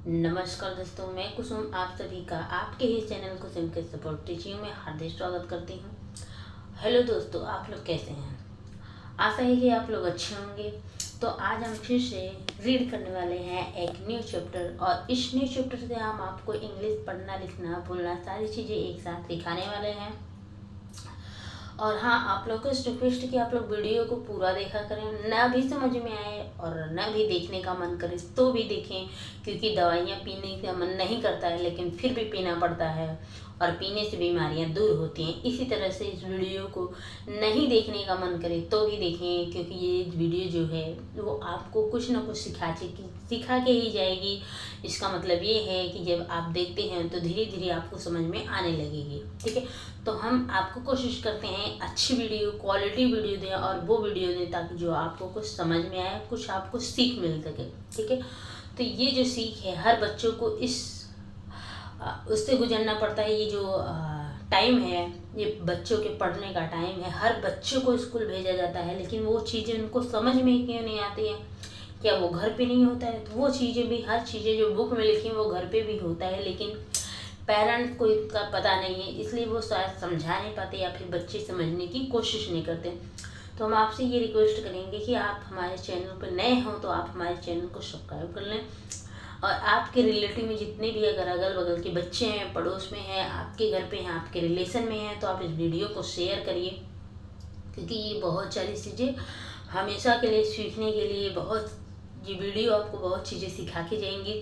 नमस्कार दोस्तों, मैं कुसुम आप सभी का आपके ही चैनल कुसुम के सपोर्ट टीचिंग में हार्दिक स्वागत करती हूँ। हेलो दोस्तों, आप लोग कैसे हैं? आशा है कि आप लोग अच्छे होंगे। तो आज हम फिर से रीड करने वाले हैं एक न्यू चैप्टर, और इस न्यू चैप्टर से हम आपको इंग्लिश पढ़ना, लिखना, बोलना सारी चीज़ें एक साथ सिखाने वाले हैं। और हाँ, आप लोग को रिक्वेस्ट कि आप लोग वीडियो को पूरा देखा करें, ना भी समझ में आए और ना भी देखने का मन करे तो भी देखें, क्योंकि दवाइयाँ पीने का मन नहीं करता है लेकिन फिर भी पीना पड़ता है, और पीने से बीमारियाँ दूर होती हैं। इसी तरह से इस वीडियो को नहीं देखने का मन करे तो भी देखें, क्योंकि ये वीडियो जो है वो आपको कुछ ना कुछ सिखा के ही जाएगी। इसका मतलब ये है कि जब आप देखते हैं तो धीरे धीरे आपको समझ में आने लगेगी। ठीक है, तो हम आपको कोशिश करते हैं अच्छी वीडियो, क्वालिटी वीडियो दें, और वो वीडियो दें ताकि जो आपको कुछ समझ में आए, कुछ आपको सीख मिल सके। ठीक है, तो ये जो सीख है हर बच्चों को उससे गुजरना पड़ता है। ये जो टाइम है, ये बच्चों के पढ़ने का टाइम है। हर बच्चों को स्कूल भेजा जाता है, लेकिन वो चीज़ें उनको समझ में क्यों नहीं आती हैं? क्या वो घर पे नहीं होता है? तो वो चीज़ें भी, हर चीज़ें जो बुक में लिखी हैं वो घर पे भी होता है, लेकिन पेरेंट्स को इसका पता नहीं है, इसलिए वो शायद समझा नहीं पाते या फिर बच्चे समझने की कोशिश नहीं करते। तो हम आपसे ये रिक्वेस्ट करेंगे कि आप हमारे चैनल पर नए हों तो आप हमारे चैनल को सब्सक्राइब कर लें, और आपके रिलेटिव में जितने भी अगर अगल बगल के बच्चे हैं, पड़ोस में हैं, आपके घर पे हैं, आपके रिलेशन में हैं, तो आप इस वीडियो को शेयर करिए, क्योंकि ये बहुत सारी चीज़ें हमेशा के लिए सीखने के लिए ये वीडियो आपको बहुत चीज़ें सिखा के जाएंगी।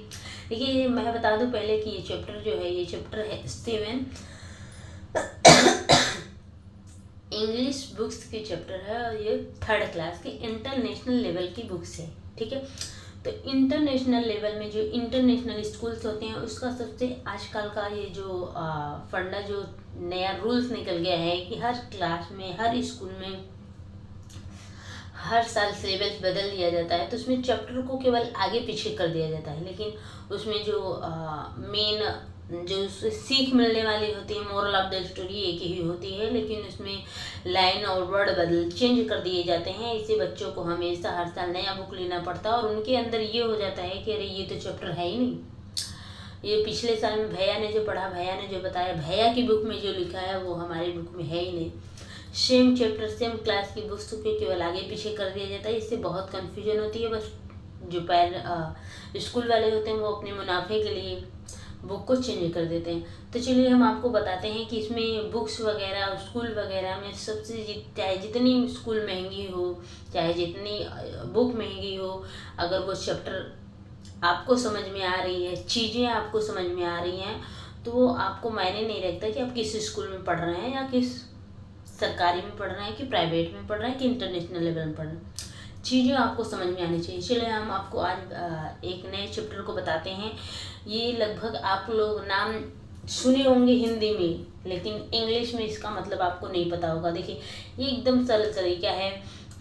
देखिए, मैं बता दूं पहले कि ये चैप्टर जो है, ये चैप्टर है 7 इंग्लिश बुक्स की चैप्टर है, और ये 3rd क्लास की इंटरनेशनल लेवल की बुक्स है। ठीक है, तो इंटरनेशनल लेवल में जो इंटरनेशनल स्कूल्स होते हैं उसका सबसे आजकल का ये जो फंडा, जो नया रूल्स निकल गया है कि हर क्लास में, हर स्कूल में हर साल सिलेबस बदल दिया जाता है। तो उसमें चैप्टर को केवल आगे पीछे कर दिया जाता है, लेकिन उसमें जो मेन जो सीख मिलने वाली होती है, मोरल ऑफ द स्टोरी एक ही होती है, लेकिन उसमें लाइन और वर्ड चेंज कर दिए जाते हैं। इससे बच्चों को हमेशा हर साल नया बुक लेना पड़ता है, और उनके अंदर ये हो जाता है कि अरे ये तो चैप्टर है ही नहीं, ये पिछले साल में भैया ने जो पढ़ा, भैया ने जो बताया, भैया की बुक में जो लिखा है वो हमारी बुक में है ही नहीं। सेम चैप्टर, सेम क्लास की बुक्स को केवल आगे पीछे कर दिया जाता है। इससे बहुत कन्फ्यूजन होती है। बस जो स्कूल वाले होते हैं वो अपने मुनाफे के लिए बुक को चेंज कर देते हैं। तो चलिए हम आपको बताते हैं कि इसमें बुक्स वगैरह, स्कूल वगैरह में सबसे चाहे जितनी स्कूल महंगी हो, चाहे जितनी बुक महंगी हो, अगर वो चैप्टर आपको समझ में आ रही है, चीज़ें आपको समझ में आ रही हैं, तो वो आपको मायने नहीं रखता कि आप किस स्कूल में पढ़ रहे हैं, या किस सरकारी में पढ़ रहे हैं, कि प्राइवेट में पढ़ रहे हैं, कि इंटरनेशनल लेवल में पढ़ रहे हैं। चीज़ें आपको समझ में आनी चाहिए। चलिए हम आपको आज एक नए चैप्टर को बताते हैं। ये लगभग आप लोग नाम सुने होंगे हिंदी में, लेकिन इंग्लिश में इसका मतलब आपको नहीं पता होगा। देखिए, ये एकदम सरल तरीका है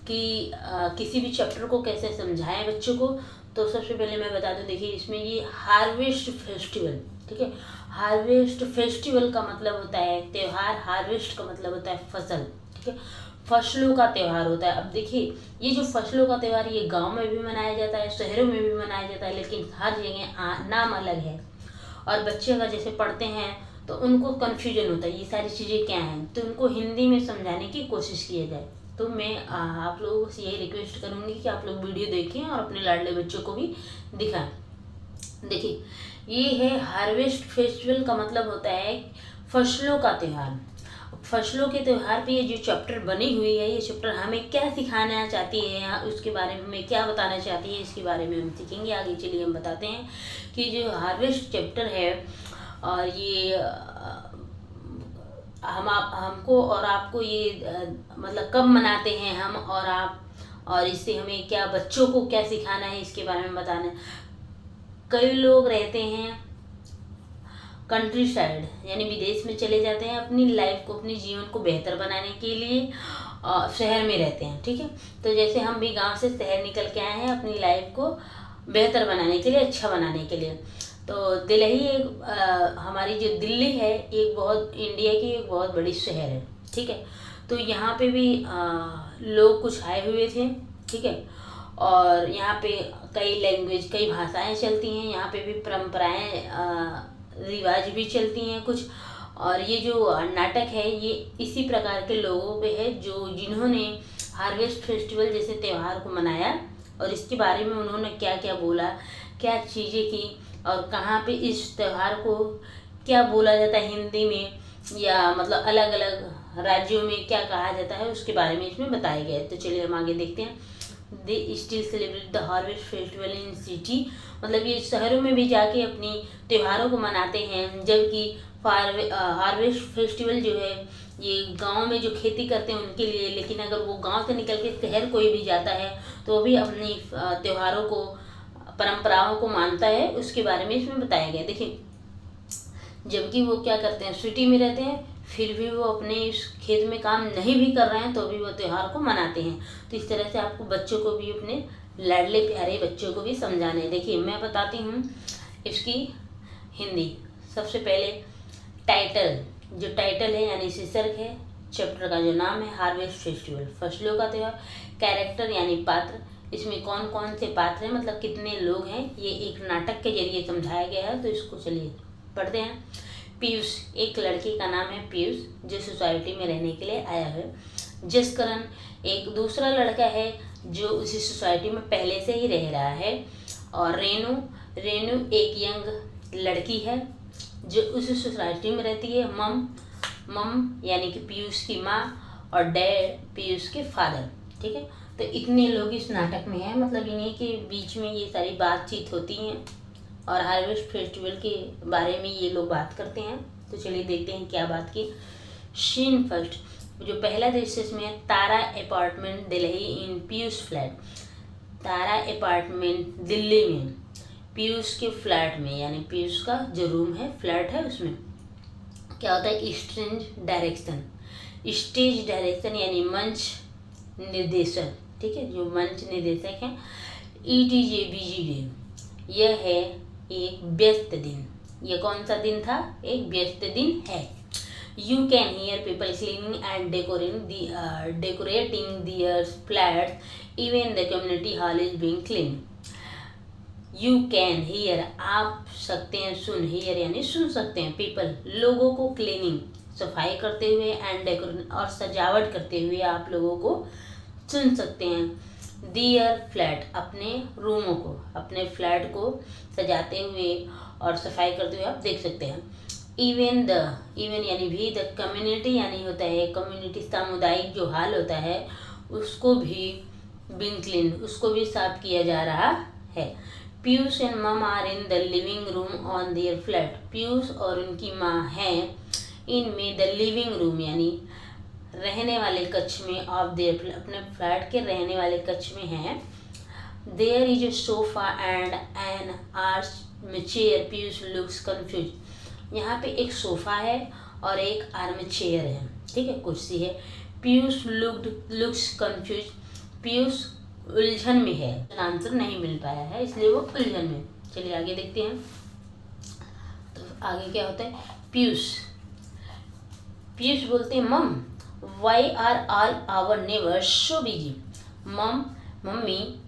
कि किसी भी चैप्टर को कैसे समझाएं बच्चों को। तो सबसे पहले मैं बता दूं, देखिए इसमें ये हार्वेस्ट फेस्टिवल, ठीक है, हार्वेस्ट फेस्टिवल का मतलब होता है त्यौहार, हार्वेस्ट का मतलब होता है फसल। ठीक है, फसलों का त्यौहार होता है। अब देखिए, ये जो फसलों का त्यौहार, ये गांव में भी मनाया जाता है, शहरों में भी मनाया जाता है, लेकिन हर जगह नाम अलग है। और बच्चे अगर जैसे पढ़ते हैं तो उनको कन्फ्यूजन होता है ये सारी चीज़ें क्या हैं, तो उनको हिंदी में समझाने की कोशिश किया जाए। तो मैं आप लोगों से यही रिक्वेस्ट करूँगी कि आप लोग वीडियो देखें और अपने लाडले बच्चों को भी दिखाएं। देखिए, ये है हार्वेस्ट फेस्टिवल का मतलब होता है फसलों का त्यौहार। फसलों के त्यौहार पे ये जो चैप्टर बनी हुई है, ये चैप्टर हमें क्या सिखाना चाहती है, उसके बारे में हमें क्या बताना चाहती है, इसके बारे में हम सीखेंगे आगे। चलिए हम बताते हैं कि जो हार्वेस्ट चैप्टर है, और ये हमको और आपको ये मतलब कब मनाते हैं हम और आप, और इससे हमें क्या, बच्चों को क्या सिखाना है, इसके बारे में बताना है। कई लोग रहते हैं कंट्री साइड, यानी विदेश में चले जाते हैं अपनी लाइफ को, अपने जीवन को बेहतर बनाने के लिए शहर में रहते हैं। ठीक है, तो जैसे हम भी गांव से शहर निकल के आए हैं अपनी लाइफ को बेहतर बनाने के लिए, अच्छा बनाने के लिए। तो दिल्ली हमारी जो दिल्ली है, एक बहुत इंडिया की एक बहुत बड़ी शहर है। ठीक है, तो यहाँ पे भी लोग कुछ आए हुए थे। ठीक है, और यहाँ पे कई लैंग्वेज, कई भाषाएं चलती हैं। यहाँ पे भी परंपराएं, रिवाज भी चलती हैं कुछ। और ये जो नाटक है ये इसी प्रकार के लोगों पे है जो जिन्होंने हार्वेस्ट फेस्टिवल जैसे त्यौहार को मनाया, और इसके बारे में उन्होंने क्या क्या बोला, क्या चीज़ें की, और कहाँ पे इस त्यौहार को क्या बोला जाता है हिंदी में, या मतलब अलग अलग राज्यों में क्या कहा जाता है, उसके बारे में इसमें बताया गया है। तो चलिए हम आगे देखते हैं। They still celebrate the harvest festival in city, मतलब ये शहरों में भी जाके अपनी त्योहारों को मनाते हैं, जबकि हार्वेस्ट फेस्टिवल जो है ये गांव में जो खेती करते हैं उनके लिए। लेकिन अगर वो गांव से निकल के शहर कोई भी जाता है तो वो भी अपनी त्योहारों को, परंपराओं को मानता है, उसके बारे में इसमें बताया गया। देखिए, जबकि वो क्या करते हैं, सिटी में रहते हैं, फिर भी वो अपने इस खेत में काम नहीं भी कर रहे हैं तो भी वो त्यौहार को मनाते हैं। तो इस तरह से आपको बच्चों को भी, अपने लाडले प्यारे बच्चों को भी समझाना है। देखिए मैं बताती हूँ इसकी हिंदी। सबसे पहले टाइटल, जो टाइटल है यानी शीर्षक है चैप्टर का, जो नाम है हार्वेस्ट फेस्टिवल, फसलों का त्यौहार। कैरेक्टर यानी पात्र, इसमें कौन कौन से पात्र हैं, मतलब कितने लोग हैं, ये एक नाटक के जरिए समझाया गया है। तो इसको चलिए पढ़ते हैं। पीयूष, एक लड़के का नाम है पीयूष जो सोसाइटी में रहने के लिए आया है। जसकरण, एक दूसरा लड़का है जो उसी सोसाइटी में पहले से ही रह रहा है। और रेनू, रेनू एक यंग लड़की है जो उसी सोसाइटी में रहती है। मम यानी कि पीयूष की माँ, और डैड पीयूष के फादर। ठीक है, तो इतने लोग इस नाटक में हैं, मतलब इन्हीं के बीच में ये सारी बातचीत होती हैं और हार्वेस्ट फेस्टिवल के बारे में ये लोग बात करते हैं। तो चलिए देखते हैं क्या बात की। सीन फर्स्ट, जो पहला दृश्य इसमें है, तारा अपार्टमेंट दिल्ली इन पीयूष फ्लैट। तारा अपार्टमेंट दिल्ली में पीयूष के फ्लैट में, यानी पीयूष का जो रूम है, फ्लैट है, उसमें क्या होता है, स्टेज डायरेक्शन। स्टेज डायरेक्शन यानी मंच निर्देशक। ठीक है, जो मंच निर्देशक हैं। It is a busy day, यह है एक व्यस्त दिन। ये कौन सा दिन था, एक व्यस्त दिन है। You can hear people cleaning and decorating their flats, even the community hall is being clean. You can hear, आप सकते हैं, सुन, हियर यानी सुन सकते हैं, पीपल लोगों को, क्लीनिंग सफाई करते हुए, एंड डेकोरेट और सजावट करते हुए आप लोगों को सुन सकते हैं। दियर फ्लैट, अपने रूमों को, अपने फ्लैट को सजाते हुए और सफाई करते हुए आप देख सकते हैं। इवन द, इवन यानी भी, द कम्युनिटी यानी होता है कम्युनिटी, सामुदायिक जो हाल होता है उसको भी बीइंग क्लीन, उसको भी साफ किया जा रहा है। Piyush and mum are in the living room on their flat, Piyush और उनकी माँ हैं इनमें द लिविंग रूम यानी रहने वाले कक्ष में, ऑफ देयर, अपने फ्लैट के रहने वाले कक्ष में हैं। There is a sofa and an armchair, Piyush looks confuse, यहाँ पे एक सोफा है और एक आर्म चेयर है, ठीक है, कुर्सी है। पीयूष लुक्स कंफ्यूज, पीयूष उलझन में है, आंसर नहीं मिल पाया है इसलिए वो उलझन में। चलिए आगे देखते हैं। तो आगे क्या होता है, पीयूष बोलते हैं mum why are all our neighbours so busy. Mummy,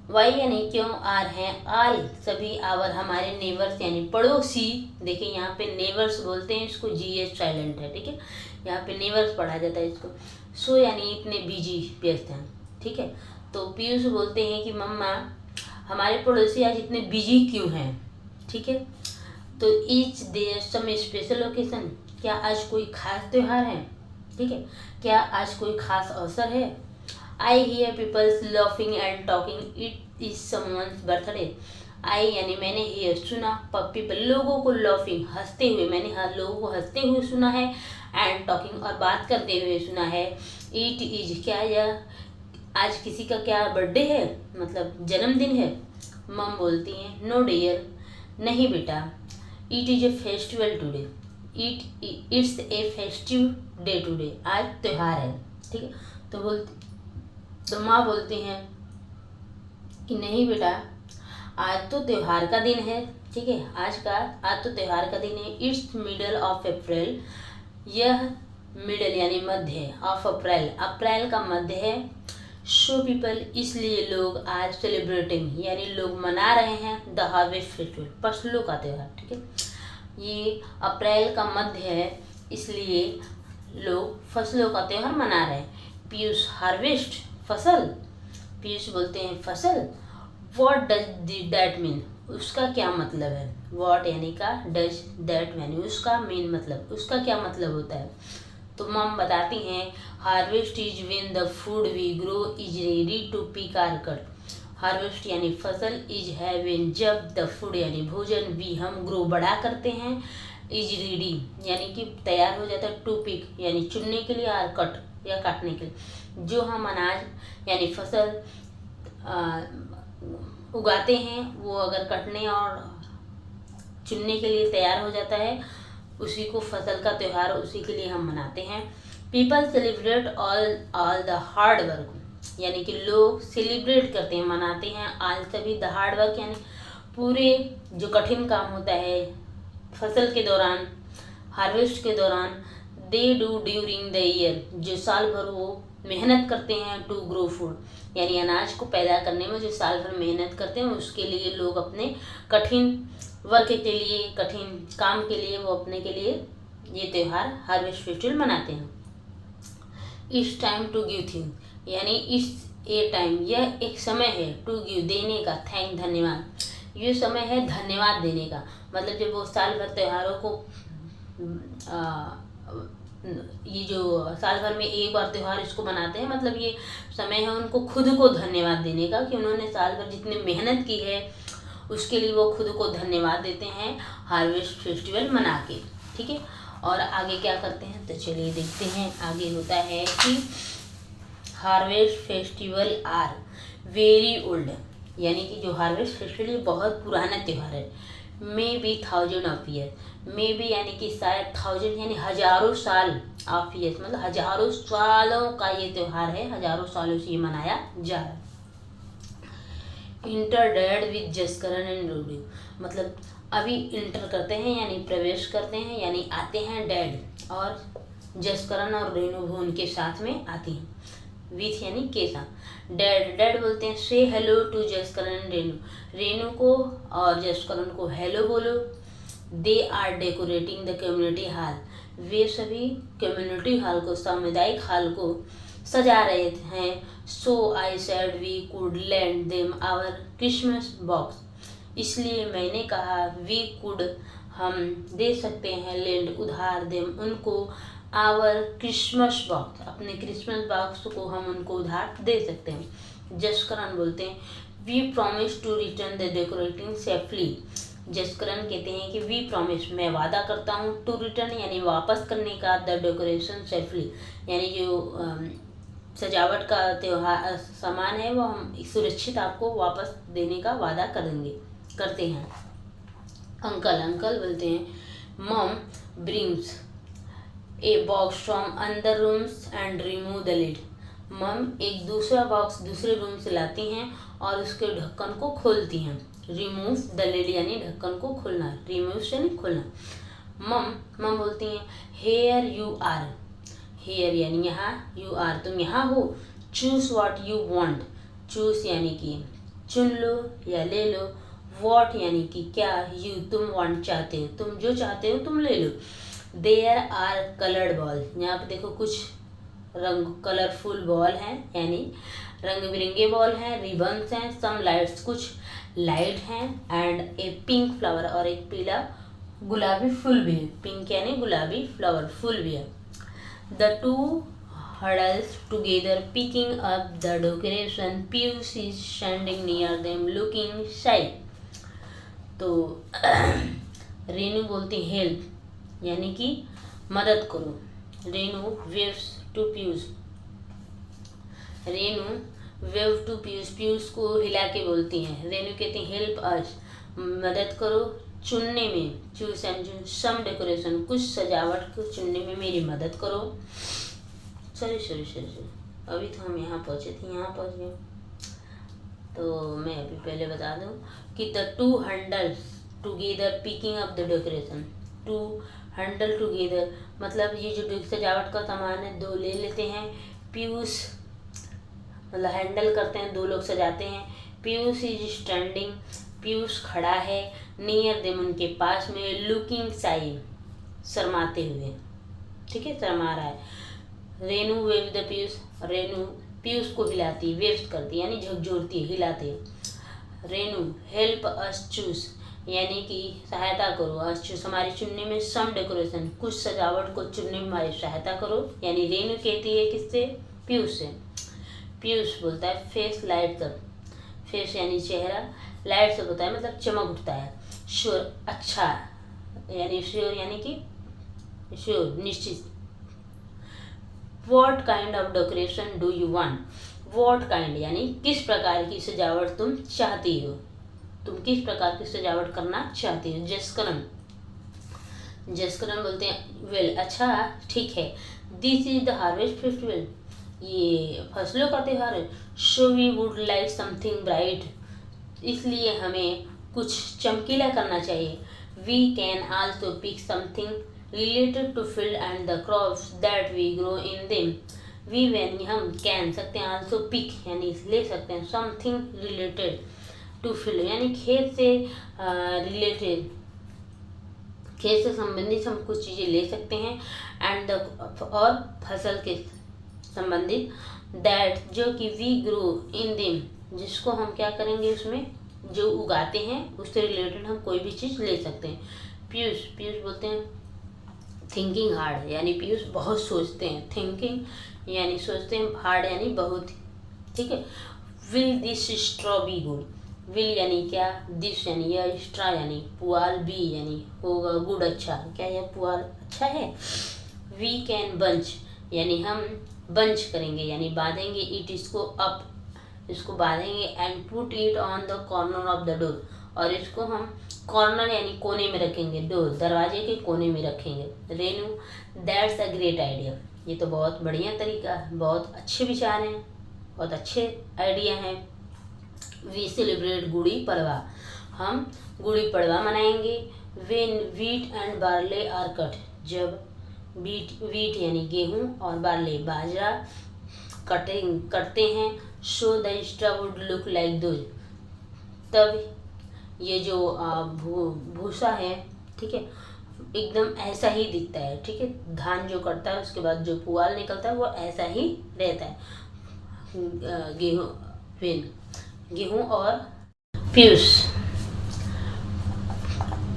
why यानी क्यों, आर हैं, आल सभी, आवर हमारे, नेबर्स यानी पड़ोसी। देखिए यहाँ पे नेबर्स बोलते हैं इसको, GH साइलेंट है, ठीक है, यहाँ पे नेबर्स पढ़ा जाता है इसको। सो यानी इतने बिजी, व्यस्त हैं, ठीक है। तो पीयूष बोलते हैं कि मम्मा हमारे पड़ोसी आज इतने बिजी क्यों हैं, ठीक है। तो each there some special occasion, क्या आज कोई खास त्यौहार है, ठीक है, क्या आज कोई खास अवसर है। I hear peoples laughing and talking, it is someone's birthday. I यानी मैंने, हियर सुना, पीपल लोगों को, लाफिंग हंसते हुए, मैंने हर लोगों को हंसते हुए सुना है, एंड टॉकिंग और बात करते हुए सुना है। इट इज क्या, यह आज किसी का क्या बर्थडे है, मतलब जन्मदिन है। मम बोलती हैं नो डियर, नहीं बेटा। It is a festival today, it's a festive day today, आज त्यौहार है, ठीक है। तो माँ बोलती हैं कि नहीं बेटा आज तो त्यौहार का दिन है, ठीक है, आज तो त्यौहार का दिन है। इट्स मिडल ऑफ अप्रैल, यह मिडल यानी मध्य, ऑफ अप्रैल, अप्रैल का मध्य है। शो पीपल इसलिए लोग आर सेलिब्रेटिंग यानी लोग मना रहे हैं द हार्वेस्ट फेस्टिवल, फसलों का त्यौहार। ठीक है, ये अप्रैल का मध्य है इसलिए लोग फसलों का त्यौहार मना रहे हैं। पीयूष हार्वेस्ट फसल, पीयूष बोलते हैं फसल। वॉट डज दैट मीन, उसका क्या मतलब है। वॉट यानी का, डज दैट यानी उसका, मीन मतलब उसका क्या मतलब होता है। तो मम बताती हैं harvest is when the food we grow is ready to pick or cut. Harvest यानी फसल, इज है व्हेन जब, द फूड यानी भोजन, वी हम ग्रो बड़ा करते हैं, इज रेडी यानी कि तैयार हो जाता है, टू पिक यानी चुनने के लिए, आर कट या काटने के लिए। जो हम अनाज यानी फसल उगाते हैं वो अगर कटने और चुनने के लिए तैयार हो जाता है, उसी को फसल का त्यौहार, उसी के लिए हम मनाते हैं। People celebrate all the hard work यानी कि लोग सेलिब्रेट करते हैं, मनाते हैं, ऑल सभी, द हार्ड वर्क यानी पूरे जो कठिन काम होता है फसल के दौरान, हार्वेस्ट के दौरान। They do during the year, जो साल भर वो मेहनत करते हैं, टू ग्रो फूड यानी अनाज को पैदा करने में जो साल भर मेहनत करते हैं, उसके लिए लोग अपने कठिन वर्क के लिए, कठिन काम के लिए, वो अपने के लिए ये त्यौहार हार्वेस्ट फेस्टिवल मनाते हैं। It's time to give thing यानी इस ए टाइम, यह एक समय है, टू गिव देने का, थैंक धन्यवाद, ये समय है धन्यवाद देने का। मतलब जब वो साल भर त्योहारों को ये जो साल भर में एक बार त्यौहार इसको मनाते हैं, मतलब ये समय है उनको खुद को धन्यवाद देने का कि उन्होंने साल भर जितनी मेहनत की है उसके लिए वो खुद को धन्यवाद देते हैं हार्वेस्ट फेस्टिवल मना के। ठीक है, और आगे क्या करते हैं तो चलिए देखते हैं। आगे होता है कि harvest festival are very old यानी कि जो हार्वेस्ट फेस्टिवल ये बहुत पुराना त्यौहार है। May be thousand of year, may be यानी कि शायद, थाउजेंड यानी हजारों साल, ऑफ ईयर्स मतलब हजारों सालों का ये त्यौहार है, हजारों सालों से ये मनाया जा रहा है। Inter dad with Jaskaran and Renu, मतलब अभी इंटर करते हैं यानी प्रवेश करते हैं यानी आते हैं डैड, और जसकरण और रेनू भी उनके साथ में आती हैं, विथ यानी के साथ। डैड, डैड बोलते हैं से हेलो टू जसकरण रेनू, रेनू को और जसकरण को हेलो बोलो। They are decorating the community hall, वे सभी कम्युनिटी हॉल को, सामुदायिक हॉल को सजा रहे हैं। So I said we could lend them our Christmas box, इसलिए मैंने कहा वी कुड हम दे सकते हैं, लैंड उधार, देम उनको, आवर क्रिसमस बॉक्स अपने क्रिसमस बॉक्स को हम उनको उधार दे सकते हैं। जसकरण बोलते हैं we promise to return the decorating safely, Jaskaran कहते हैं कि वी प्रॉमिस मैं वादा करता हूँ, टू रिटर्न यानी वापस करने का, द डेकोरेशन सेफली यानी जो सजावट का त्यौहार सामान है वो हम सुरक्षित आपको वापस देने का वादा करते हैं। अंकल, अंकल बोलते हैं mom brings a box from अंदर rooms and remove the lid, mum एक दूसरा बॉक्स दूसरे रूम से लाती हैं और उसके ढक्कन को खोलती हैं। रिमूव द लिड यानी ढक्कन को खोलना, रिमूव से नहीं खोलना। मम बोलती हैं हेयर यू आर, हेयर यानी यहाँ, यू आर तुम यहाँ हो। Choose what you want, choose यानी कि चुन लो या ले लो, व्हाट यानी कि क्या, यू तुम वांट चाहते हो, तुम जो चाहते हो तुम ले लो। देयर आर कलर्ड बॉल, यहाँ पे देखो कुछ रंग कलरफुल बॉल हैं यानी रंग बिरंगे बॉल हैं, रिबन्स हैं, सम लाइट्स कुछ लाइट हैं, एंड ए पिंक फ्लावर और एक पीला गुलाबी फूल भी है, पिंक यानी गुलाबी फ्लावर फूल भी है। The two huddles together picking up the decoration. Piyush is standing near them looking shy. तो रेनू बोलती हेल्प यानी कि मदद करो। Renu waves to Piyush, Renu wave to Piyush, Piyush को हिला के बोलती हैं। रेनू कहती हैं हेल्प अस मदद करो चुनने में, choose and choose some decoration कुछ सजावट को चुनने में मेरी मदद करो। सॉरी अभी तो हम यहाँ पहुँचे थे, यहाँ पहुँच गए। तो मैं अभी पहले बता दूँ कि the two handles together picking up the decoration, two handle together मतलब ये जो सजावट का सामान है दो ले लेते हैं। पीयूष मतलब हैंडल करते हैं, 2 लोग सजाते हैं। पीयूष इज स्टैंडिंग, पीयूष खड़ा है। नियर देम उनके पास में। लुकिंग शाई, शर्माते हुए, ठीक है, शर्मा रहा है। रेनू वेव द पीयूष, रेनू पीयूष को हिलाती है, वेव्स करती है यानी झकझोरती है, हिलाती है। रेनू हेल्प अस चूज, यानी कि सहायता करो। अस चूज हमारी चुनने में, सम डेकोरेशन कुछ सजावट को चुनने में हमारी सहायता करो। यानी रेनू कहती है किससे? पीयूष से। पीयूष बोलता है फेस लाइट कर, फेस यानी चेहरा, लाइट से होता है मतलब चमक उठता है। श्योर अच्छा, यानी श्योर यानी कि श्योर निश्चित। What kind of decoration do you want, what kind यानी किस प्रकार की सजावट तुम चाहती हो, तुम किस प्रकार की सजावट करना चाहती हो। जसकरण, जसकरण बोलते हैं वेल अच्छा ठीक है। This is the harvest festival, ये फसलों का त्यौहार है। So we would like something bright, इसलिए हमें कुछ चमकीला करना चाहिए। We can also pick something related to field and the crops that we grow in them. We यानी हम कैन सकते हैं, आल्सो पिक यानी ले सकते हैं, समथिंग रिलेटेड टू फील्ड यानी खेत से रिलेटेड, खेत से संबंधित हम कुछ चीज़ें ले सकते हैं। एंड द और फसल के संबंधित, दैट जो कि वी ग्रो इन देम, जिसको हम क्या करेंगे उसमें जो उगाते हैं उससे रिलेटेड हम कोई भी चीज़ ले सकते हैं। पीयूष, पीयूष बोलते हैं थिंकिंग हार्ड, यानी पीयूष बहुत सोचते हैं। थिंकिंग यानी सोचते हैं, हार्ड यानी बहुत, ठीक है। Will this straw be good, will यानी क्या, दिस यानी यह, स्ट्रॉ यानी पुआल, बी यानी होगा, गुड अच्छा, क्या यह पुआल अच्छा है। वी कैन बंच यानी हम बंच करेंगे यानी बांधेंगे, इट इसको अप, इसको बांधेंगे। And put it on the corner of the door, और इसको हम कॉर्नर यानी कोने में रखेंगे, डोर दरवाजे के कोने में रखेंगे। Renu that's a great idea, ये तो बहुत बढ़िया तरीका है, बहुत अच्छे विचार हैं, बहुत अच्छे आइडिया हैं। वी सेलिब्रेट गुड़ी पड़वा, हम गुड़ी पड़वा मनाएंगे। When wheat and barley are cut, जब वीट यानी गेहूँ और बार्ले बाजरा कटते हैं। Show the straw would look like those, तब ये जो भूसा है, ठीक है, एकदम ऐसा ही दिखता है, ठीक है। धान जो कटता है उसके बाद जो पुआल निकलता है वो ऐसा ही रहता है। गेहूँ और पीयूष,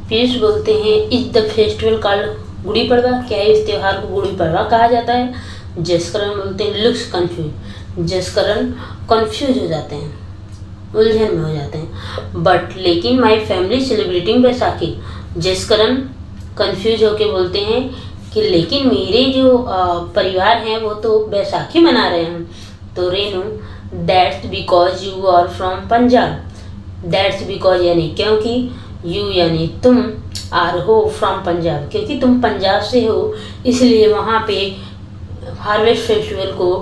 पीयूष बोलते हैं is the festival called Gudi Padwa, क्या इस त्योहार को गुड़ी पड़वा कहा जाता है। जसकरण बोलते हैं लुक्स कंफ्यूज, जसकरण कंफ्यूज हो जाते हैं, उलझन में हो जाते हैं। बट लेकिन my family celebrating Baisakhi, Jaskaran confuse होके बोलते हैं कि लेकिन मेरे जो परिवार हैं वो तो बैसाखी मना रहे हैं। तो Renu that's because you are from Punjab, that's because यानी क्योंकि, यू यानी तुम, आर हो फ्रॉम पंजाब क्योंकि तुम पंजाब से हो, इसलिए वहाँ पे हार्वेस्ट फेस्टिवल को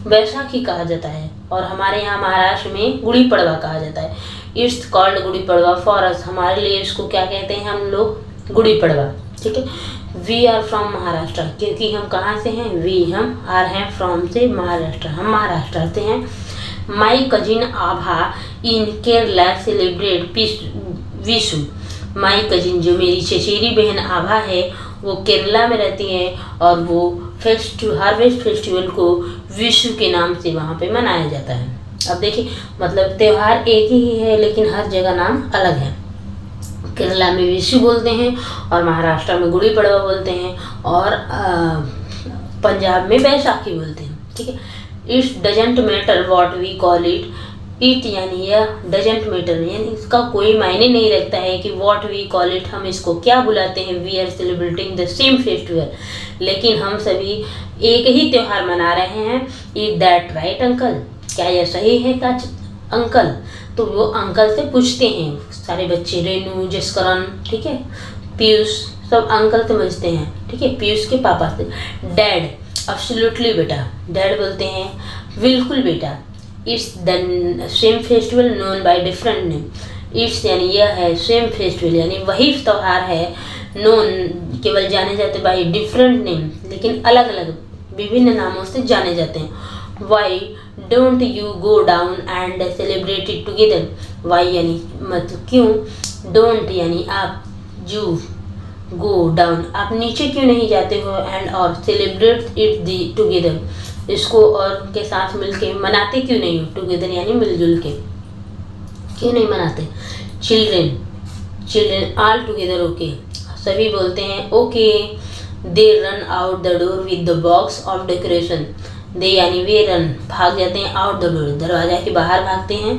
बैसाखी कहा जाता है और हमारे यहाँ महाराष्ट्र में गुड़ी पड़वा कहा जाता है। It's called Gudi Padwa for us, हमारे लिए इसको क्या कहते हैं हम लोग, गुड़ी पड़वा, ठीक है। वी आर फ्रॉम महाराष्ट्र, क्योंकि हम कहाँ से हैं, वी हम, आर हैं फ्रॉम से महाराष्ट्र, हम महाराष्ट्र से हैं। My cousin Abha in Kerala celebrate Vishu, my cousin जो मेरी चचेरी बहन आभा है वो केरला में रहती है और वो हार्वेस्ट फेस्टिवल को विशु के नाम से वहाँ पे मनाया जाता है। अब देखिए मतलब त्यौहार एक ही है लेकिन हर जगह नाम अलग है। केरला में विशु बोलते हैं और महाराष्ट्र में गुड़ी पड़वा बोलते हैं और पंजाब में बैसाखी बोलते हैं, ठीक है। It's doesn't matter what we call it, it यानी यह, डजेंट मैटर यानी इसका कोई मायने नहीं रखता है कि व्हाट वी कॉल इट, हम इसको क्या बुलाते हैं। We are celebrating the same festival, लेकिन हम सभी एक ही त्यौहार मना रहे हैं। इज दैट राइट अंकल, क्या यह सही है का अंकल। तो वो अंकल से पूछते हैं सारे बच्चे, रेनू, जसकरण, ठीक है, पीयूष, सब अंकल समझते हैं, ठीक है, पीयूष के पापा से। डैड, एब्सोल्युटली बेटा, डैड बोलते हैं बिल्कुल बेटा। It's the same festival known by different name, it's यानी यह है, सेम फेस्टिवल यानी वही त्यौहार है, नोन केवल जाने जाते बाय डिफरेंट नेम, लेकिन अलग अलग विभिन्न नामों से जाने जाते हैं। Why don't you go down and celebrate it together. Why यानी मतलब क्यों, डोंट यानी आप, यू गो डाउन आप नीचे क्यों नहीं जाते हो, एंड और सेलिब्रेट इट दी टुगेदर इसको और के साथ मिलके मनाते क्यों नहीं हो, टुगेदर यानी मिलजुल के क्यों नहीं मनाते। Children children all together okay सभी बोलते हैं okay. They run out the door with the box of decoration. They यानी वे रन भाग जाते हैं, आउट द डोर दरवाजा के बाहर भागते हैं,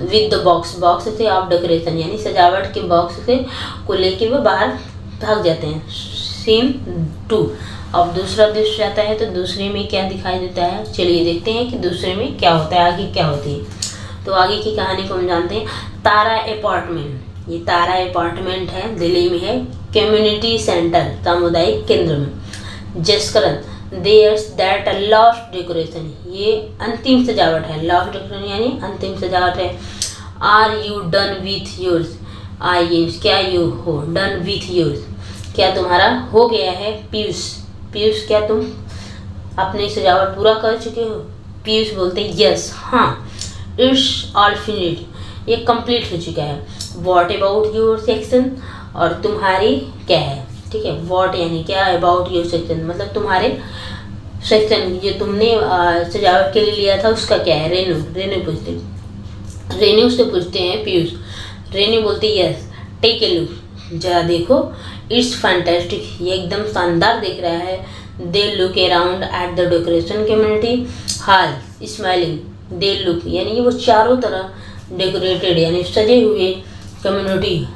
विद द बॉक्स बॉक्स से ऑफ डेकोरेशन यानी सजावट के बॉक्स से को लेके वो बाहर भाग जाते हैं। सीन 2 अब दूसरा दृश्य आता है तो दूसरे में क्या दिखाई देता है, चलिए देखते हैं कि दूसरे में क्या होता है, आगे क्या होती है। तो आगे की कहानी को हम जानते हैं। तारा अपार्टमेंट, ये तारा अपार्टमेंट है, दिल्ली में है, कम्युनिटी सेंटर सामुदायिक केंद्र में। Jaskaran there's that last decoration, ये अंतिम सजावट है, लास्ट डेकोरेशन यानी अंतिम सजावट है। Are you done with yours, I क्या यू हो, डन विथ योर्स क्या तुम्हारा हो गया है। पीयूष पीयूष क्या तुम अपनी सजावट पूरा कर चुके हो। पीयूष बोलते हैं यस हाँ। इट्स ऑल फिनिश्ड ये कंप्लीट हो चुका है। व्हाट अबाउट योर सेक्शन और तुम्हारी क्या है, ठीक है। व्हाट यानी क्या, अबाउट योर सेक्शन मतलब तुम्हारे सेक्शन जो तुमने सजावट के लिए लिया था उसका क्या है। रेनू से पूछते हैं पीयूष। रेनू बोलती यस टेक ए लुक जरा देखो। इट्स फैंटास्टिक ये एकदम शानदार दिख रहा है। They look around at the decoration community hall smiling. They look यानी वो चारों तरह डेकोरेटेड यानी सजे हुए कम्युनिटी।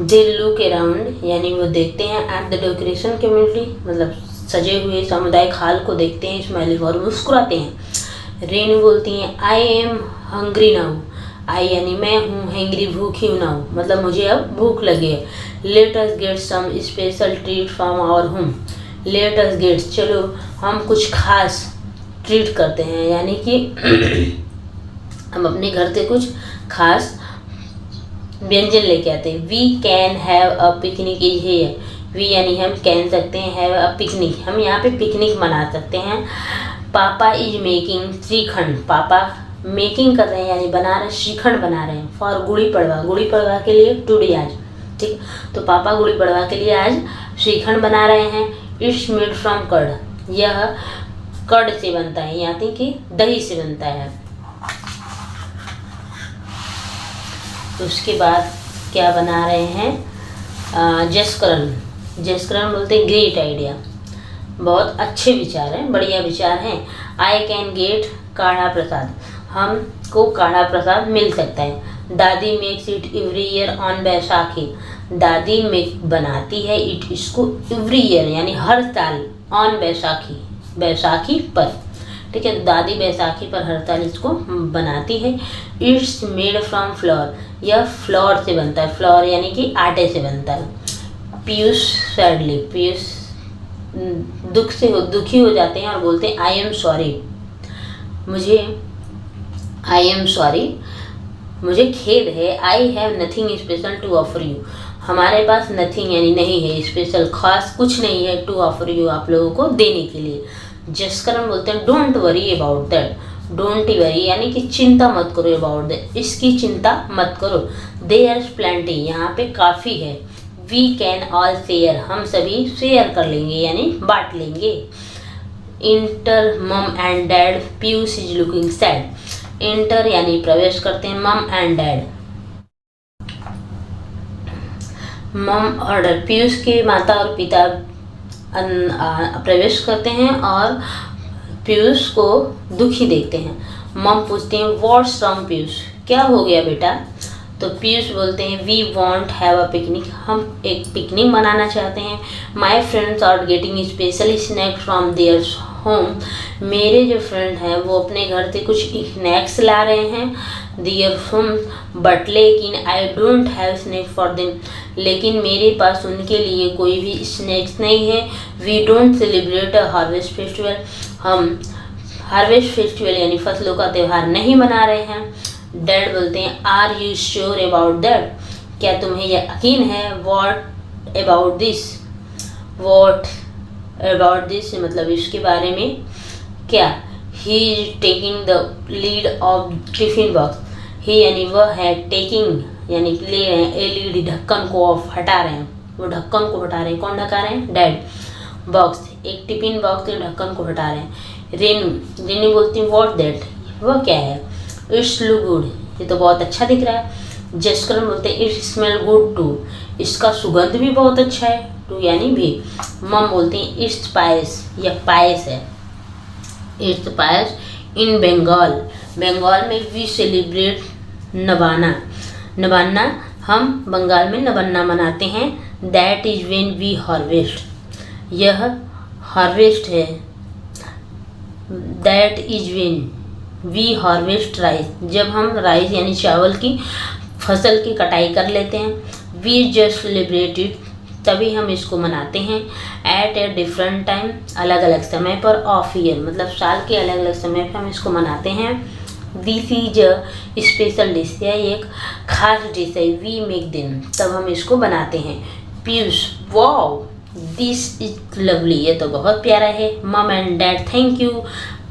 दे लुक अराउंड यानी वो देखते हैं एट द डेकोरेशन कम्युनिटी मतलब सजे हुए सामुदायिक हॉल को देखते हैं, स्माइलिंग और मुस्कुराते हैं। रेनू बोलती हैं आई एम हंग्री नाउ। आई यानी मैं हूँ, हैंग्री भूखी हूँ नाउ मतलब मुझे अब भूख लगी है। Let us get some special treat from our home. Let us get चलो हम कुछ खास ट्रीट करते हैं यानी कि हम अपने घर से कुछ खास व्यंजन लेके आते हैं। We can have a picnic is here. We यानी हम कह सकते हैं हैव अ पिकनिक हम यहाँ पे पिकनिक मना सकते हैं। पापा इज मेकिंग श्रीखंड। पापा मेकिंग कर रहे हैं यानी बना रहे, श्रीखंड बना रहे हैं फॉर गुड़ी पड़वा। गुड़ी पड़वा के लिए टुडे आज, ठीक। तो पापा गुड़ी पड़वा के लिए आज श्रीखंड बना रहे हैं। इट्स मेड फ्रॉम कर्ड यह कर्ड से बनता है यानी कि दही से बनता है। तो उसके बाद क्या बना रहे हैं जसकरण बोलते हैं ग्रेट आइडिया बहुत अच्छे विचार हैं, बढ़िया विचार हैं। आई कैन गेट काढ़ा प्रसाद हमको काढ़ा प्रसाद मिल सकता है। दादी makes it every year on Baisakhi. दादी बनाती है इट इसको एवरी ईयर यानी हर साल ऑन बैसाखी पर, ठीक है। दादी बैसाखी पर हर साल इसको बनाती है। इट्स मेड फ्रॉम फ्लोर यह फ्लोर से बनता है, फ्लोर यानी कि आटे से बनता है। पीयूष सैडली पीयूष दुखी हो जाते हैं और बोलते हैं आई एम सॉरी मुझे खेद है। I have nothing special to offer you हमारे पास नथिंग यानी नहीं है, स्पेशल खास कुछ नहीं है, टू ऑफर यू आप लोगों को देने के लिए। जसकरण बोलते हैं don't worry about that. Don't worry यानी कि चिंता मत करो अबाउट दैट इसकी चिंता मत करो। देयर इज प्लेंटी यहाँ पे काफ़ी है। वी कैन ऑल शेयर हम सभी शेयर कर लेंगे यानी बांट लेंगे। इंटर मम and dad Piyush is looking sad. Inter यानी प्रवेश करते हैं मम एंड डैड। मम और डैड पीयूष के माता और पिता प्रवेश करते हैं और पीयूष को दुखी देखते हैं। मम पूछते हैं व्हाट्स रॉन्ग पीयूष क्या हो गया बेटा। तो पीयूष बोलते हैं we want have a picnic हम एक पिकनिक मनाना चाहते हैं। My friends are getting special snack from their home मेरे जो फ्रेंड हैं वो अपने घर से कुछ स्नैक्स ला रहे हैं देयर होम बट लेकिन I don't have snack for them लेकिन मेरे पास उनके लिए कोई भी स्नैक्स नहीं है। We don't celebrate a harvest festival हम हार्वेस्ट फेस्टिवल यानी फसलों का त्यौहार नहीं मना रहे हैं। डैड बोलते हैं are you sure about that क्या तुम्हें यकीन है। What about this what about this मतलब इसके बारे में क्या, he is taking the lead of tiffin box, he यानी वह है, टेकिंग यानी ले रहे हैं, ए लीड ढक्कन को ऑफ हटा रहे हैं, वो ढक्कन को हटा रहे हैं, कौन हटा रहे हैं, डैड। बॉक्स एक टिफिन बॉक्स के ढक्कन को हटा रहे हैं। रेनू बोलती है व्हाट दैट, वह क्या है, इट्स लुक गुड, ये तो बहुत अच्छा दिख रहा है। जसकरण बोलते हैं इट स्मेल गुड टू, इसका सुगंध भी बहुत अच्छा है, टू यानी भी। मम बोलती हैं इट्स पायस, यह पायस है, इट्स पायस। इन बंगाल, बंगाल में वी सेलिब्रेट नवाना, नवाना हम बंगाल में नवन्ना मनाते हैं। That is when we harvest, यह हार्वेस्ट है। That is when we harvest rice, जब हम राइस यानी चावल की फसल की कटाई कर लेते हैं। वी जस्ट सेलिब्रेटेड, तभी हम इसको मनाते हैं। एट ए डिफरेंट टाइम, अलग अलग समय पर। ऑफ ईयर मतलब साल के अलग अलग समय पर हम इसको मनाते हैं। This is a special dish, यह एक खास डिश है। वी मेक देम, तब हम इसको बनाते हैं। Piyush wow this is lovely, ये तो बहुत प्यारा है। मम एंड डैड थैंक यू,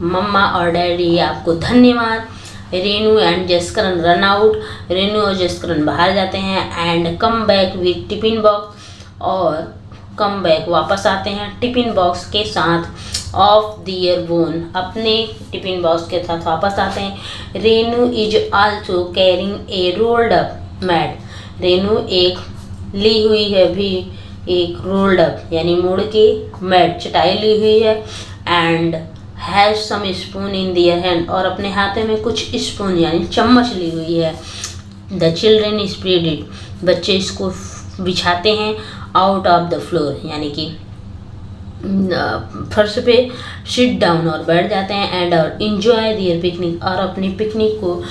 मम्मा और डैडी आपको धन्यवाद। Renu and Jaskaran run out, Renu और जसकरण बाहर जाते हैं। And come back with tiffin box, और कम बैक वापस आते हैं टिफिन बॉक्स के साथ। ऑफ दियर बोन, अपने टिफिन बॉक्स के साथ वापस आते हैं। Renu is also carrying a rolled up mat, Renu एक ली हुई है भी एक रोल्ड अप यानी मोड़ के मैट चटाई ली हुई है। And has some spoon in their hand, और अपने हाथों में कुछ स्पून यानी चम्मच ली हुई है। द चिल्ड्रेन स्प्रेड इट, बच्चे इसको बिछाते हैं। आउट ऑफ द फ्लोर यानी कि फर्श पे सिट डाउन और बैठ जाते हैं। एंड और इंजॉय दियर पिकनिक, और अपनी पिकनिक को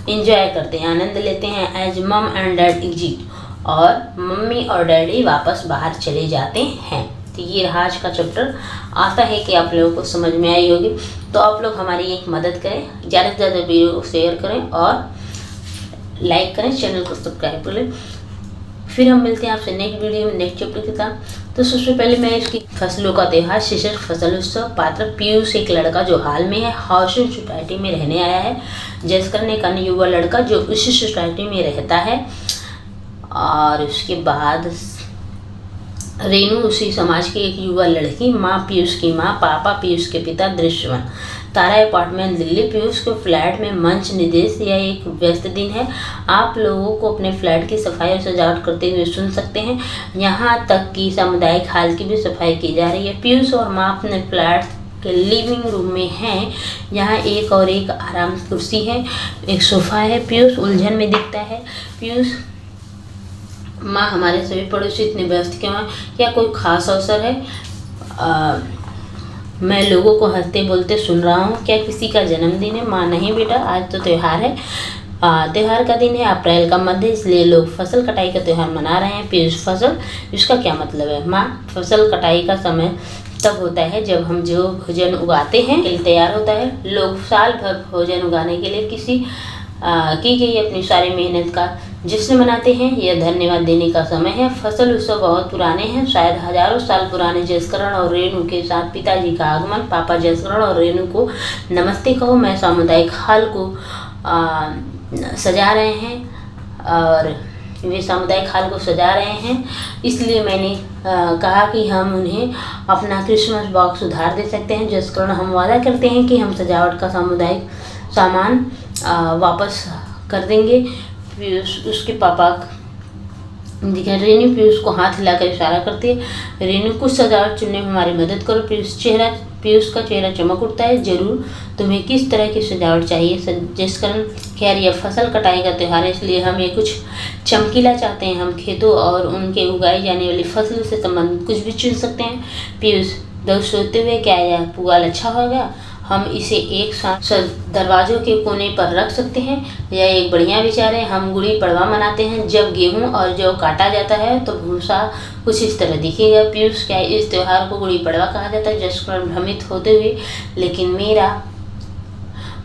इंजॉय करते हैं, आनंद लेते हैं। एज मम एंड डैड एग्जिट, और मम्मी और डैडी वापस बाहर चले जाते हैं। तो ये रहा आज का चैप्टर। आशा है कि आप लोगों को समझ में आई होगी। तो आप लोग हमारी एक मदद करें, ज़्यादा से ज़्यादा वीडियो को शेयर करें और लाइक करें, चैनल को सब्सक्राइब करें। फिर हम मिलते हैं आपसे नेक्स्ट वीडियो में नेक्स्ट चैप्टर के साथ। तो सबसे पहले मैं इसकी फसलों का त्यौहार शीर्षक फसल उत्सव। पात्र पीयूष एक लड़का जो हाल में है हाउसिंग सोसाइटी में रहने आया है। जसकरण एक अन्य युवा लड़का जो उसी सोसाइटी में रहता है। और उसके बाद रेनू उसी समाज की एक युवा लड़की। माँ पीयूष की माँ, पापा पीयूष के पिता। दृश्यमान तारा अपार्टमेंट दिल्ली। पीयूष के फ्लैट में मंच निर्देश। यह एक व्यस्त दिन है, आप लोगों को अपने फ्लैट की सफाई और सजावट करते हुए सुन सकते हैं। यहाँ तक कि सामुदायिक हॉल की भी सफाई की जा रही है। पीयूष और माँ अपने फ्लैट के लिविंग रूम में हैं। यहाँ एक और एक आराम कुर्सी है, एक सोफा है। पीयूष उलझन में दिखता है। पीयूष माँ हमारे सभी पड़ोसी इतने व्यस्त क्यों हैं, क्या कोई खास अवसर है? मैं लोगों को हंसते बोलते सुन रहा हूँ, क्या किसी का जन्मदिन है? माँ नहीं बेटा, आज तो त्यौहार है, त्यौहार का दिन है, अप्रैल का मध्य, इसलिए लोग फसल कटाई का त्यौहार मना रहे हैं। पीयूष फसल, इसका क्या मतलब है? माँ फसल कटाई का समय तब होता है जब हम जो भोजन उगाते हैं तैयार होता है। लोग साल भर भोजन उगाने के लिए की गई अपनी सारी मेहनत का जश्न मनाते हैं। यह धन्यवाद देने का समय है। फसल उत्सव बहुत पुराने हैं, शायद हजारों साल पुराने। जसकरण और रेनू के साथ पिताजी का आगमन। पापा जसकरण और रेनू को नमस्ते कहो। मैं सामुदायिक हॉल को सजा रहे हैं, और वे सामुदायिक हॉल को सजा रहे हैं, इसलिए मैंने कहा कि हम उन्हें अपना क्रिसमस बॉक्स उधार दे सकते हैं। जसकरण हम वादा करते हैं कि हम सजावट का सामुदायिक सामान वापस कर देंगे। पीयूष उसके पापा दिखा। रेनू पीयूष को हाथ हिलाकर इशारा करती है। रेनू कुछ सजावट चुनने में हमारी मदद करो। पीयूष का चेहरा चमक उठता है। जरूर, तुम्हें किस तरह की सजावट चाहिए? जसकरण खैर यह फसल कटाई का त्यौहार है, इसलिए हम ये कुछ चमकीला चाहते हैं। हम खेतों और उनके उगाई जाने वाली फसलों से संबंधित कुछ भी चुन सकते हैं। पीयूष दोस्त सोचते हुए, क्या यह पुआल अच्छा होगा? हम इसे एक साथ दरवाजों के कोने पर रख सकते हैं। यह एक बढ़िया विचार है। हम गुड़ी पड़वा मनाते हैं, जब गेहूं और जौ काटा जाता है तो भूसा कुछ इस तरह दिखेगा। पीयूष, क्या इस त्यौहार को गुड़ी पड़वा कहा जाता है? जसकरण भ्रमित होते हुए, लेकिन मेरा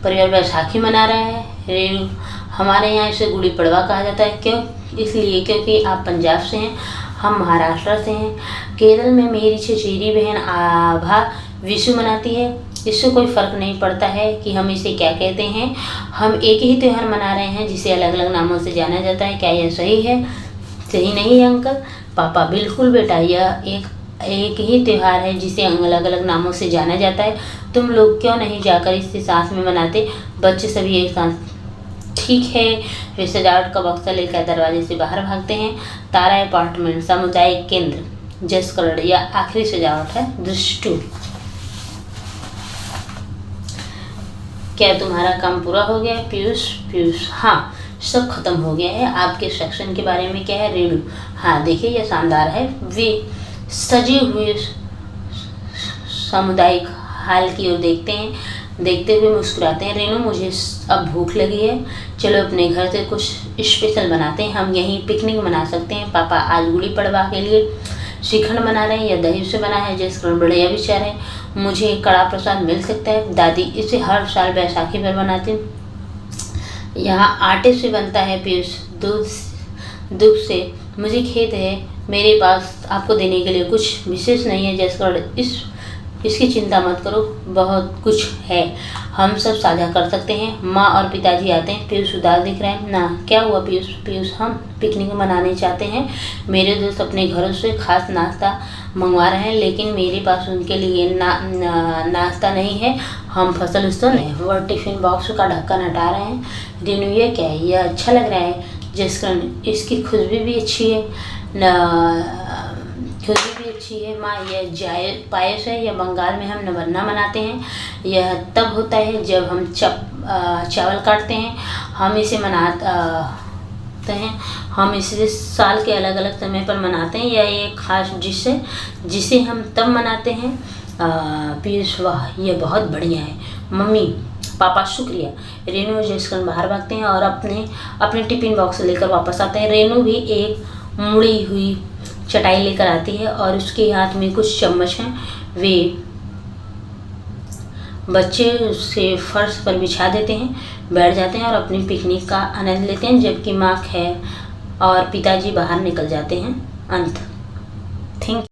परिवार बैसाखी मना रहा है। रेनू, हमारे यहाँ इसे गुड़ी पड़वा कहा जाता है। क्यों? इसलिए क्योंकि आप पंजाब से हैं। हम महाराष्ट्र से हैं। केरल में मेरी चचेरी बहन आभा विशु मनाती है। इससे कोई फ़र्क नहीं पड़ता है कि हम इसे क्या कहते हैं, हम एक ही त्यौहार मना रहे हैं जिसे अलग अलग नामों से जाना जाता है। क्या यह सही है? सही नहीं है अंकल। पापा बिल्कुल बेटा, यह एक ही त्यौहार है जिसे अलग अलग नामों से जाना जाता है। तुम लोग क्यों नहीं जाकर इसे साथ में मनाते? बच्चे सभी एक साथ ठीक है। वे सजावट का बक्सा लेकर दरवाजे से बाहर भागते हैं। तारा अपार्टमेंट सामुदायिक केंद्र जसकरण या आखिरी सजावट है दृष्टि। क्या तुम्हारा काम पूरा हो गया? पीयूष हाँ, सब खत्म हो गया है। आपके सेक्शन के बारे में क्या है? रेणु हाँ देखिए, यह शानदार है। वे सजे हुए सामुदायिक हाल की ओर देखते हुए मुस्कुराते हैं। रेणु मुझे अब भूख लगी है, चलो अपने घर से कुछ स्पेशल बनाते हैं, हम यहीं पिकनिक मना सकते हैं। पापा आज गुड़ी पड़वा के लिए श्रीखंड बना रहे हैं या दही से बना है, जिसका बढ़िया विचार है। मुझे कड़ा प्रसाद मिल सकता है। दादी इसे हर साल बैसाखी पर बनाती हैं। यहाँ आटे से बनता है पीयूष, दूध से। मुझे खेद है, मेरे पास आपको देने के लिए कुछ विशेष नहीं है। जैसे इसकी चिंता मत करो, बहुत कुछ है, हम सब साझा कर सकते हैं। माँ और पिताजी आते हैं। पीयूष उदास दिख रहे हैं ना। क्या हुआ पीयूष? हम पिकनिक मनाने चाहते हैं। मेरे दोस्त अपने घरों से खास नाश्ता मंगवा रहे हैं, लेकिन मेरे पास उनके लिए नाश्ता नहीं है। हम फसल उस्तों नहीं। वह टिफिन बॉक्स का ढक्कन हटा रहे हैं। रेणु ये क्या है? यह अच्छा लग रहा है। जिसका इसकी खुशबू भी अच्छी है, खुशबू भी अच्छी है। माँ यह पायस है। यह बंगाल में हम नवन्ना मनाते हैं। यह तब होता है जब हम चावल काटते हैं। हम इसे मनाते हैं। हम इसे साल के अलग अलग समय पर मनाते हैं। यह एक खास जिसे हम तब मनाते हैं। पीयूष वाह, यह बहुत बढ़िया है। मम्मी पापा शुक्रिया। रेणु और जयस्करण बाहर भागते हैं और अपने टिफिन बॉक्स लेकर वापस आते हैं। रेणु भी एक मुड़ी हुई चटाई लेकर आती है और उसके हाथ में कुछ चम्मच हैं। वे बच्चे उसे फर्श पर बिछा देते हैं, बैठ जाते हैं और अपनी पिकनिक का आनंद लेते हैं, जबकि माँ और पिताजी बाहर निकल जाते हैं। अंत। थैंक